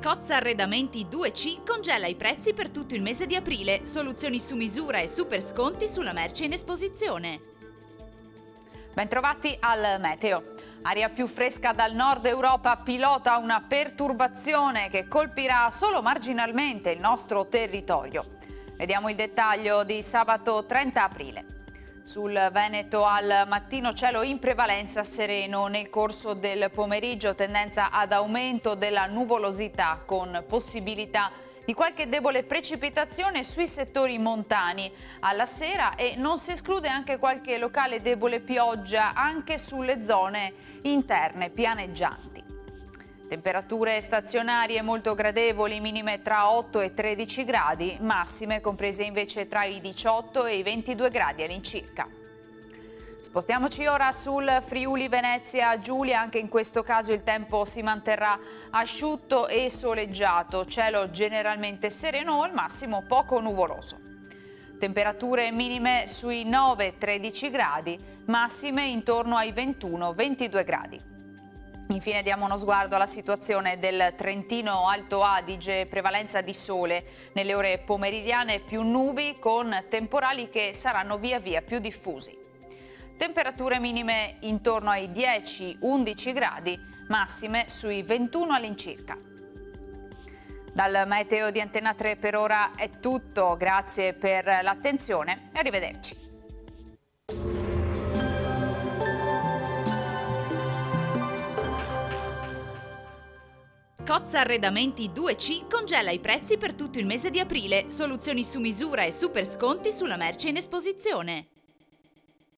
Cozza Arredamenti 2C congela i prezzi per tutto il mese di aprile, soluzioni su misura e super sconti sulla merce in esposizione. Bentrovati al meteo. Aria più fresca dal nord Europa pilota una perturbazione che colpirà solo marginalmente il nostro territorio. Vediamo il dettaglio di sabato 30 aprile. Sul Veneto al mattino cielo in prevalenza sereno, nel corso del pomeriggio tendenza ad aumento della nuvolosità con possibilità di qualche debole precipitazione sui settori montani alla sera e non si esclude anche qualche locale debole pioggia anche sulle zone interne pianeggianti. Temperature stazionarie molto gradevoli, minime tra 8 e 13 gradi, massime comprese invece tra i 18 e i 22 gradi all'incirca. Spostiamoci ora sul Friuli Venezia Giulia, anche in questo caso il tempo si manterrà asciutto e soleggiato, cielo generalmente sereno o al massimo poco nuvoloso. Temperature minime sui 9-13 gradi, massime intorno ai 21-22 gradi. Infine diamo uno sguardo alla situazione del Trentino Alto Adige, prevalenza di sole, nelle ore pomeridiane più nubi con temporali che saranno via via più diffusi. Temperature minime intorno ai 10-11 gradi, massime sui 21 all'incirca. Dal meteo di Antena 3 per ora è tutto, grazie per l'attenzione e arrivederci. Cozza Arredamenti 2C congela i prezzi per tutto il mese di aprile, soluzioni su misura e super sconti sulla merce in esposizione.